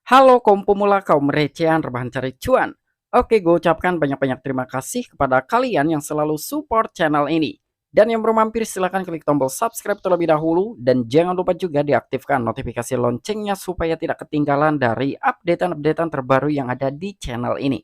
Halo kaum pemula, kaum recehan, rebahan cari cuan. Oke, gue ucapkan banyak-banyak terima kasih kepada kalian yang selalu support channel ini. Dan yang belum mampir silahkan klik tombol subscribe terlebih dahulu. Dan jangan lupa juga diaktifkan notifikasi loncengnya supaya tidak ketinggalan dari updatean-updatean terbaru yang ada di channel ini.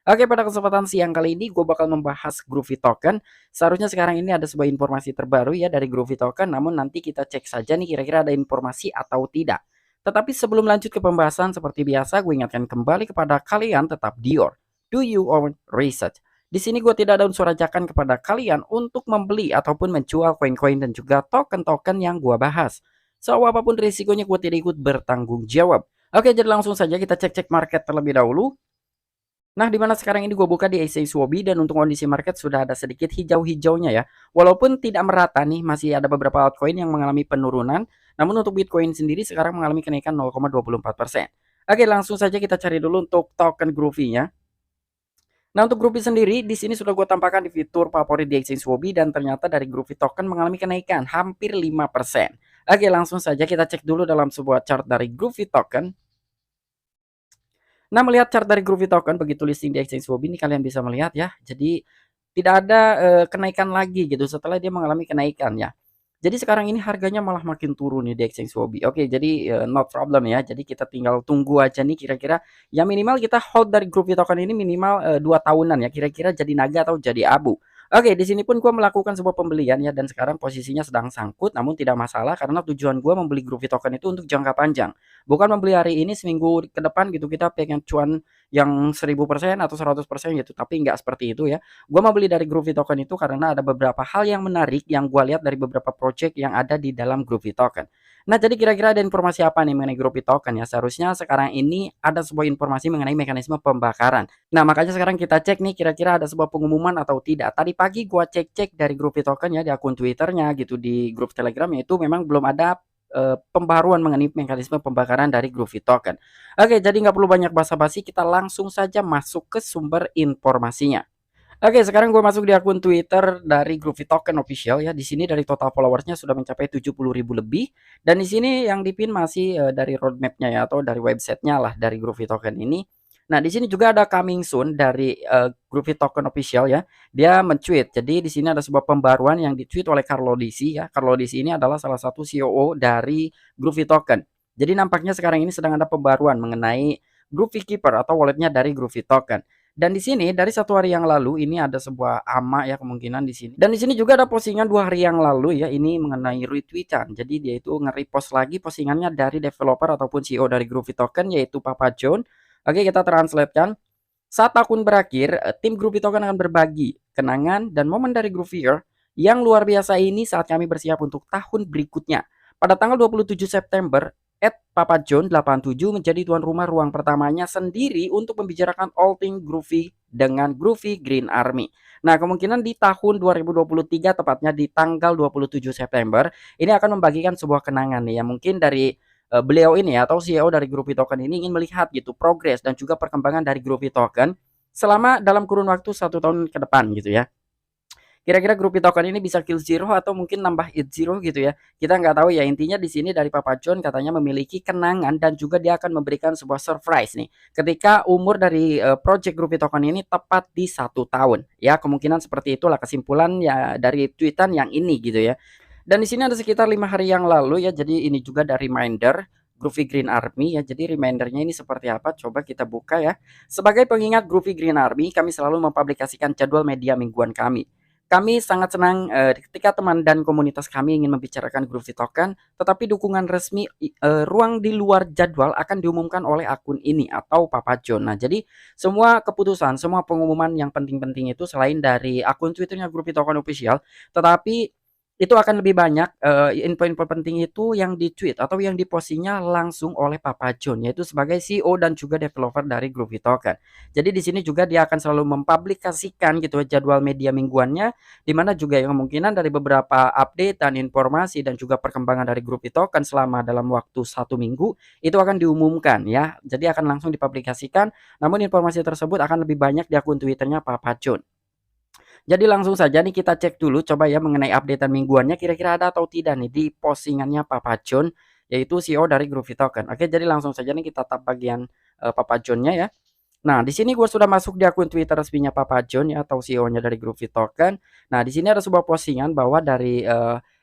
Oke, pada kesempatan siang kali ini gue bakal membahas Groovy Token. Seharusnya sekarang ini ada sebuah informasi terbaru ya dari Groovy Token, namun nanti kita cek saja nih kira-kira ada informasi atau tidak. Tetapi sebelum lanjut ke pembahasan seperti biasa, gue ingatkan kembali kepada kalian tetap Dior. Do you own research? Di sini gue tidak ada unsur ajakan kepada kalian untuk membeli ataupun menjual koin-koin dan juga token-token yang gue bahas. So, apapun risikonya gue tidak ikut bertanggung jawab. Oke, jadi langsung saja kita cek-cek market terlebih dahulu. Nah, di mana sekarang ini gue buka di SXWOBI dan untuk kondisi market sudah ada sedikit hijau-hijaunya ya. Walaupun tidak merata nih, masih ada beberapa altcoin yang mengalami penurunan. Namun untuk Bitcoin sendiri sekarang mengalami kenaikan 0,24%. Oke, langsung saja kita cari dulu untuk token Groovy-nya. Nah, untuk Groovy sendiri di sini sudah gue tampakkan di fitur favorit di SXWOBI dan ternyata dari Groovy token mengalami kenaikan hampir 5%. Oke, langsung saja kita cek dulu dalam sebuah chart dari Groovy token. Nah, melihat chart dari Groovy Token begitu listing di exchange Huobi ini kalian bisa melihat ya. Jadi tidak ada kenaikan lagi gitu setelah dia mengalami kenaikan ya. Jadi sekarang ini harganya malah makin turun nih di exchange Huobi. Oke, jadi not problem ya. Jadi kita tinggal tunggu aja nih kira-kira ya minimal kita hold dari Groovy Token ini minimal 2 tahunan ya. Kira-kira jadi naga atau jadi abu. Oke, di sini pun gue melakukan sebuah pembelian ya dan sekarang posisinya sedang sangkut namun tidak masalah karena tujuan gue membeli Groovy Token itu untuk jangka panjang. Bukan membeli hari ini seminggu ke depan gitu kita pengen cuan yang 1000% atau 100% gitu, tapi nggak seperti itu ya. Gue mau beli dari Groovy Token itu karena ada beberapa hal yang menarik yang gue lihat dari beberapa project yang ada di dalam Groovy Token. Nah, jadi kira-kira ada informasi apa nih mengenai Groovy Token ya? Seharusnya sekarang ini ada sebuah informasi mengenai mekanisme pembakaran. Nah, makanya sekarang kita cek nih kira-kira ada sebuah pengumuman atau tidak. Tadi pagi gua cek-cek dari Groovy Token ya di akun Twitternya gitu di grup Telegram itu memang belum ada pembaruan mengenai mekanisme pembakaran dari Groovy Token. Oke, jadi nggak perlu banyak basa-basi, kita langsung saja masuk ke sumber informasinya. Oke, sekarang gue masuk di akun Twitter dari Groovy Token Official ya. Di sini dari total followersnya sudah mencapai 70.000 lebih. Dan di sini yang dipin masih dari roadmapnya ya atau dari websitenya lah dari Groovy Token ini. Nah, di sini juga ada coming soon dari Groovy Token Official ya. Dia men-tweet. Jadi di sini ada sebuah pembaruan yang di-tweet oleh Carlo Disi ya. Carlo Disi ini adalah salah satu COO dari Groovy Token. Jadi nampaknya sekarang ini sedang ada pembaruan mengenai Groovy Keeper atau walletnya dari Groovy Token. Dan di sini dari 1 hari yang lalu ini ada sebuah AMA ya kemungkinan di sini. Dan di sini juga ada postingan 2 hari yang lalu ya ini mengenai retweetan. Jadi dia itu nge-repost lagi postingannya dari developer ataupun CEO dari Groovy Token yaitu Papa John. Oke, kita translatekan. Saat tahun berakhir, tim Groovy Token akan berbagi kenangan dan momen dari Groovy Year yang luar biasa ini saat kami bersiap untuk tahun berikutnya. Pada tanggal 27 September, Papa John 87 menjadi tuan rumah ruang pertamanya sendiri untuk membicarakan all things Groovy dengan Groovy Green Army. Nah, kemungkinan di tahun 2023 tepatnya di tanggal 27 September ini akan membagikan sebuah kenangan nih ya mungkin dari beliau ini atau CEO dari Groovy Token ini ingin melihat gitu progres dan juga perkembangan dari Groovy Token selama dalam kurun waktu 1 tahun ke depan gitu ya. Kira-kira Groovy Token ini bisa kill zero atau mungkin nambah hit zero gitu ya. Kita nggak tahu ya. Intinya di sini dari Papa John katanya memiliki kenangan dan juga dia akan memberikan sebuah surprise nih. Ketika umur dari project Groovy Token ini tepat di 1 tahun. Ya kemungkinan seperti itulah kesimpulan ya dari tweetan yang ini gitu ya. Dan di sini ada sekitar 5 hari yang lalu ya. Jadi ini juga ada reminder Groovy Green Army ya. Jadi remindernya ini seperti apa? Coba kita buka ya. Sebagai pengingat Groovy Green Army, kami selalu mempublikasikan jadwal media mingguan kami. Kami sangat senang ketika teman dan komunitas kami ingin membicarakan Groovy Token, tetapi dukungan resmi ruang di luar jadwal akan diumumkan oleh akun ini atau Papa John. Nah, jadi semua keputusan, semua pengumuman yang penting-penting itu selain dari akun Twitternya Groovy Token Official, tetapi itu akan lebih banyak info-info penting itu yang di-tweet atau yang dipostingnya langsung oleh Papa John yaitu sebagai CEO dan juga developer dari Groovy Token. Jadi di sini juga dia akan selalu mempublikasikan gitu jadwal media mingguannya di mana juga yang kemungkinan dari beberapa update dan informasi dan juga perkembangan dari Groovy Token selama dalam waktu 1 minggu itu akan diumumkan ya. Jadi akan langsung dipublikasikan namun informasi tersebut akan lebih banyak di akun Twitternya Papa John. Jadi langsung saja nih kita cek dulu coba ya mengenai updatean mingguannya kira-kira ada atau tidak nih di postingannya Papa John. yaitu CEO dari Groovy Token. Oke, jadi langsung saja nih kita tap bagian Papa John-nya ya. Nah, di sini gue sudah masuk di akun Twitter resminya Papa John ya, atau CEO-nya dari Groovy Token. Nah, di sini ada sebuah postingan bahwa dari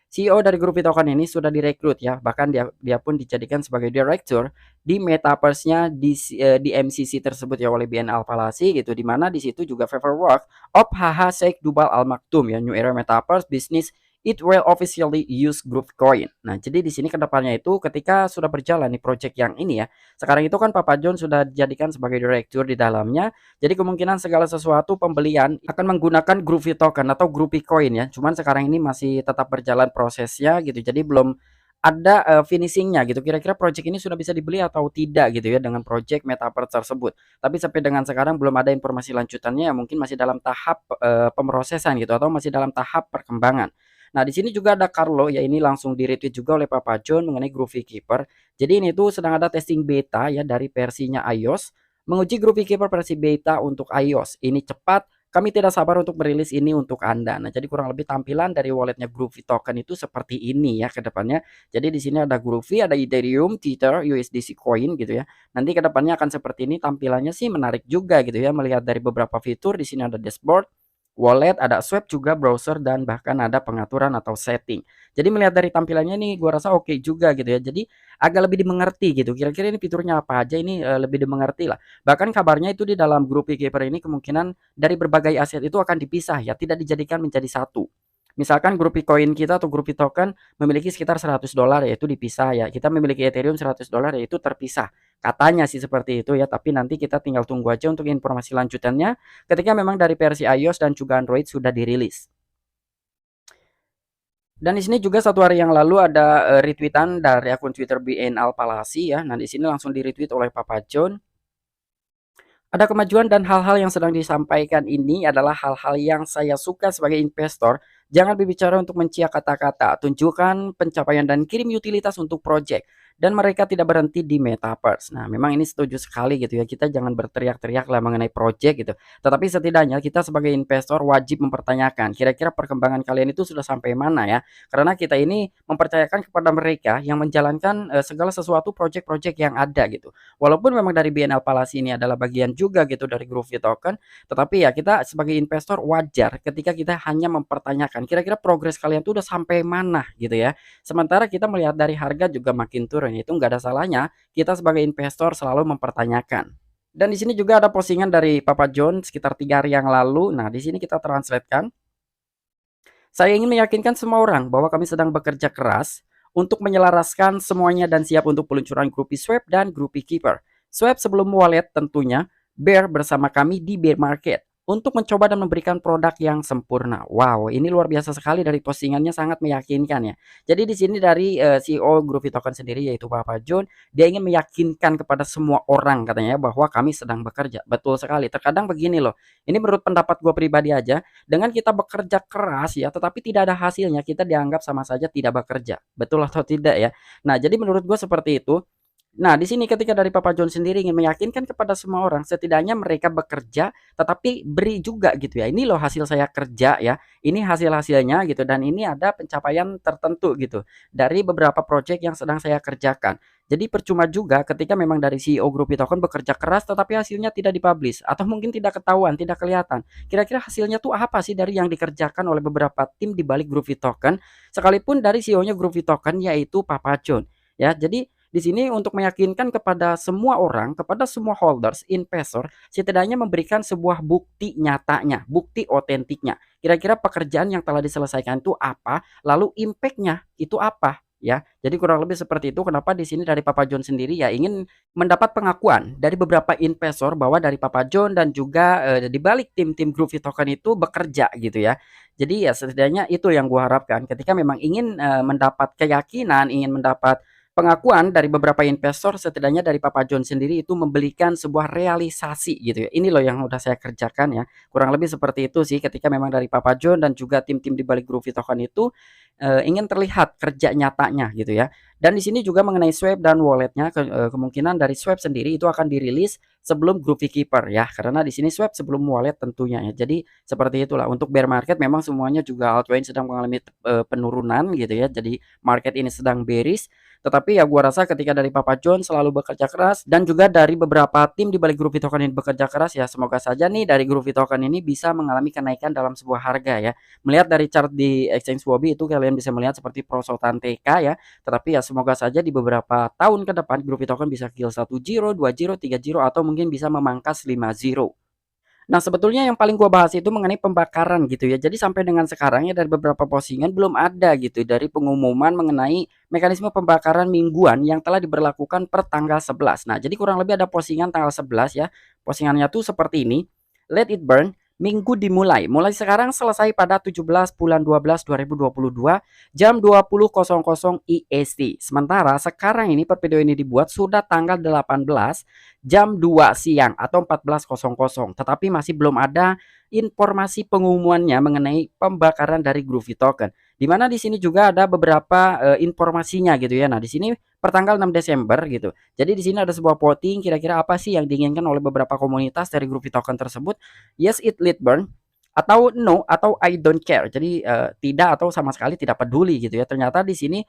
CEO dari Groovy Token ini sudah direkrut ya, bahkan dia pun dijadikan sebagai direktur di metaverse-nya di MCC tersebut ya oleh BNL Palasi gitu, di mana di situ juga paperwork of HH Sheikh Dubal Al Maktoum ya, New Era Metaverse Business it will officially use Groove Coin. Nah, jadi di sini kedepannya itu ketika sudah berjalan nih project yang ini ya, sekarang itu kan Papa John sudah dijadikan sebagai direktur di dalamnya. Jadi kemungkinan segala sesuatu pembelian akan menggunakan Groovy Token atau Groovy Coin ya. Cuman sekarang ini masih tetap berjalan prosesnya gitu. Jadi belum ada finishingnya gitu. Kira-kira project ini sudah bisa dibeli atau tidak gitu ya dengan project Metaverse tersebut. Tapi sampai dengan sekarang belum ada informasi lanjutannya. Mungkin masih dalam tahap pemrosesan gitu atau masih dalam tahap perkembangan. Nah, di sini juga ada Carlo ya, ini langsung di-retweet juga oleh Papa John mengenai Groovy Keeper. Jadi ini tuh sedang ada testing beta ya dari versinya iOS, menguji Groovy Keeper versi beta untuk iOS. Ini cepat, kami tidak sabar untuk merilis ini untuk Anda. Nah, jadi kurang lebih tampilan dari walletnya Groovy Token itu seperti ini ya ke depannya. Jadi di sini ada Groovy, ada Ethereum, Tether, USDC Coin gitu ya. Nanti ke depannya akan seperti ini, tampilannya sih menarik juga gitu ya, melihat dari beberapa fitur. Di sini ada dashboard, wallet, ada swap juga, browser, dan bahkan ada pengaturan atau setting. Jadi melihat dari tampilannya nih gua rasa oke juga gitu ya. Jadi agak lebih dimengerti gitu. Kira-kira ini fiturnya apa aja ini lebih dimengerti lah. Bahkan kabarnya itu di dalam grup Keeper ini kemungkinan dari berbagai aset itu akan dipisah ya, tidak dijadikan menjadi satu. Misalkan grup Bitcoin kita atau grup token memiliki sekitar $100 yaitu dipisah ya. Kita memiliki Ethereum $100 yaitu terpisah. Katanya sih seperti itu ya, tapi nanti kita tinggal tunggu aja untuk informasi lanjutannya ketika memang dari versi iOS dan juga Android sudah dirilis. Dan di sini juga satu hari yang lalu ada retweetan dari akun Twitter BNL Palasi ya. Nah, di sini langsung di-retweet oleh Papa John. Ada kemajuan dan hal-hal yang sedang disampaikan ini adalah hal-hal yang saya suka sebagai investor. Jangan berbicara untuk menciak kata-kata, tunjukkan pencapaian dan kirim utilitas untuk project. Dan mereka tidak berhenti di metaverse. Nah, memang ini setuju sekali gitu ya. Kita jangan berteriak-teriak lah mengenai project gitu. Tetapi setidaknya kita sebagai investor wajib mempertanyakan, kira-kira perkembangan kalian itu sudah sampai mana ya? Karena kita ini mempercayakan kepada mereka yang menjalankan segala sesuatu project-project yang ada gitu. Walaupun memang dari BNL Palasi ini adalah bagian juga gitu dari Groovy Token, tetapi ya kita sebagai investor wajar ketika kita hanya mempertanyakan kira-kira progres kalian tuh udah sampai mana gitu ya. Sementara kita melihat dari harga juga makin turun, itu nggak ada salahnya kita sebagai investor selalu mempertanyakan. Dan di sini juga ada postingan dari Papa John sekitar 3 hari yang lalu. Nah, di sini kita translatekan. Saya ingin meyakinkan semua orang bahwa kami sedang bekerja keras untuk menyelaraskan semuanya dan siap untuk peluncuran Groovy Swap dan Groovy Keeper. Swap sebelum wallet tentunya, Bear bersama kami di bear market untuk mencoba dan memberikan produk yang sempurna. Wow, ini luar biasa sekali dari postingannya, sangat meyakinkan ya. Jadi di sini dari CEO Groovy Token sendiri yaitu Papa John, dia ingin meyakinkan kepada semua orang katanya bahwa kami sedang bekerja. Betul sekali. Terkadang begini loh. Ini menurut pendapat gue pribadi aja, dengan kita bekerja keras ya, tetapi tidak ada hasilnya, kita dianggap sama saja tidak bekerja. Betul atau tidak ya? Nah, jadi menurut gue seperti itu. Nah, di sini ketika dari Papa John sendiri ingin meyakinkan kepada semua orang, setidaknya mereka bekerja, tetapi beri juga gitu ya. Ini loh hasil saya kerja ya. Ini hasil-hasilnya gitu dan ini ada pencapaian tertentu gitu dari beberapa project yang sedang saya kerjakan. Jadi percuma juga ketika memang dari CEO Groovy Token bekerja keras tetapi hasilnya tidak dipublish atau mungkin tidak ketahuan, tidak kelihatan. Kira-kira hasilnya tuh apa sih dari yang dikerjakan oleh beberapa tim di balik Groovy Token, sekalipun dari CEO-nya Groovy Token yaitu Papa John. Ya, jadi di sini untuk meyakinkan kepada semua orang, kepada semua holders, investor, setidaknya memberikan sebuah bukti nyatanya, bukti otentiknya. Kira-kira pekerjaan yang telah diselesaikan itu apa, lalu impact-nya itu apa, ya. Jadi kurang lebih seperti itu. Kenapa di sini dari Papa John sendiri ya ingin mendapat pengakuan dari beberapa investor bahwa dari Papa John dan juga di balik tim-tim Groovy Token itu bekerja gitu ya. Jadi ya setidaknya itu yang gua harapkan ketika memang ingin mendapat keyakinan, ingin mendapat pengakuan dari beberapa investor, setidaknya dari Papa John sendiri itu membelikan sebuah realisasi gitu ya. Ini loh yang udah saya kerjakan ya. Kurang lebih seperti itu sih ketika memang dari Papa John dan juga tim-tim di balik Groovy Token itu ingin terlihat kerja nyatanya gitu ya. Dan di sini juga mengenai swap dan walletnya kemungkinan dari swap sendiri itu akan dirilis sebelum Groovy Keeper ya, karena di sini swap sebelum wallet tentunya ya. Jadi seperti itulah untuk bear market memang semuanya juga altcoin sedang mengalami penurunan gitu ya. Jadi market ini sedang bearish. Tetapi ya gua rasa ketika dari Papa John selalu bekerja keras dan juga dari beberapa tim di balik Groovy Token ini bekerja keras ya, semoga saja nih dari Groovy Token ini bisa mengalami kenaikan dalam sebuah harga ya. Melihat dari chart di exchange Huobi itu kalian bisa melihat seperti perosotan TK ya. Tetapi ya semoga saja di beberapa tahun ke depan Groovy Token bisa kill 1 0, 2 0, 3 0 atau mungkin bisa memangkas 5 0. Nah, sebetulnya yang paling gua bahas itu mengenai pembakaran gitu ya. Jadi sampai dengan sekarang ya dari beberapa postingan belum ada gitu dari pengumuman mengenai mekanisme pembakaran mingguan yang telah diberlakukan per tanggal 11. Nah, jadi kurang lebih ada postingan tanggal 11 ya. Postingannya tuh seperti ini. Let it burn. Minggu dimulai. Mulai sekarang selesai pada 17 bulan 12 2022 jam 20.00 IST. Sementara sekarang ini per video ini dibuat sudah tanggal 18 jam 2 siang atau 14.00. Tetapi masih belum ada informasi pengumumannya mengenai pembakaran dari Groovy Token. Di mana di sini juga ada beberapa informasinya gitu ya. Nah, di sini pertanggal 6 Desember gitu. Jadi di sini ada sebuah voting kira-kira apa sih yang diinginkan oleh beberapa komunitas dari Groovy Token tersebut. Yes, it lit burn atau no atau I don't care. Jadi tidak atau sama sekali tidak peduli gitu ya. Ternyata di sini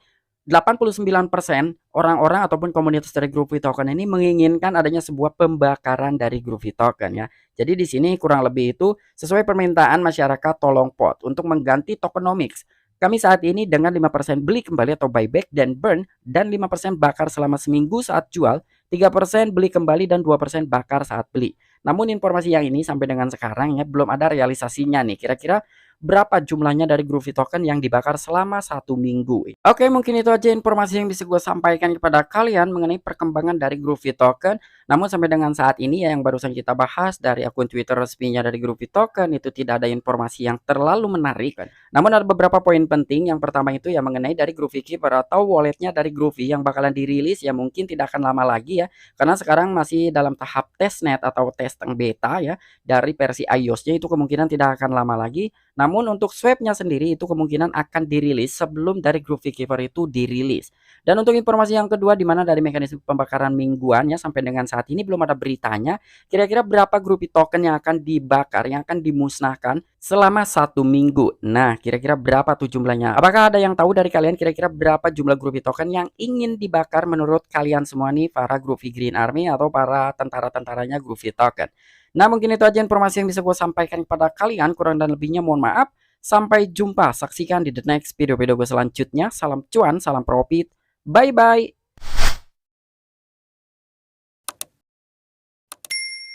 89% orang-orang ataupun komunitas dari Groovy Token ini menginginkan adanya sebuah pembakaran dari Groovy Token ya. Jadi di sini kurang lebih itu sesuai permintaan masyarakat tolong pot untuk mengganti tokenomics. Kami saat ini dengan 5% beli kembali atau buyback dan burn dan 5% bakar selama seminggu saat jual, 3% beli kembali dan 2% bakar saat beli. Namun informasi yang ini sampai dengan sekarang ya belum ada realisasinya nih. Kira-kira berapa jumlahnya dari Groovy Token yang dibakar selama 1 minggu. Oke, mungkin itu aja informasi yang bisa gue sampaikan kepada kalian mengenai perkembangan dari Groovy Token. Namun sampai dengan saat ini ya yang barusan kita bahas dari akun Twitter resminya dari Groovy Token itu tidak ada informasi yang terlalu menarik. Namun ada beberapa poin penting. Yang pertama itu ya mengenai dari Groovy Keeper atau walletnya dari Groovy yang bakalan dirilis ya mungkin tidak akan lama lagi ya. Karena sekarang masih dalam tahap testnet atau testing beta ya. Dari versi iOS-nya itu kemungkinan tidak akan lama lagi. Namun untuk swapnya sendiri itu kemungkinan akan dirilis sebelum dari Groovy Keeper itu dirilis. Dan untuk informasi yang kedua di mana dari mekanisme pembakaran mingguan ya sampai dengan saat ini belum ada beritanya. Kira-kira berapa Groovy Token yang akan dibakar, yang akan dimusnahkan selama 1 minggu. Nah, kira-kira berapa tuh jumlahnya? Apakah ada yang tahu dari kalian kira-kira berapa jumlah Groovy Token yang ingin dibakar menurut kalian semua nih para Groovy Green Army atau para tentara-tentaranya Groovy Token? Nah, mungkin itu aja informasi yang bisa gue sampaikan kepada kalian. Kurang dan lebihnya mohon maaf. Sampai jumpa. Saksikan di the next video-video gue selanjutnya. Salam cuan, salam profit. Bye-bye.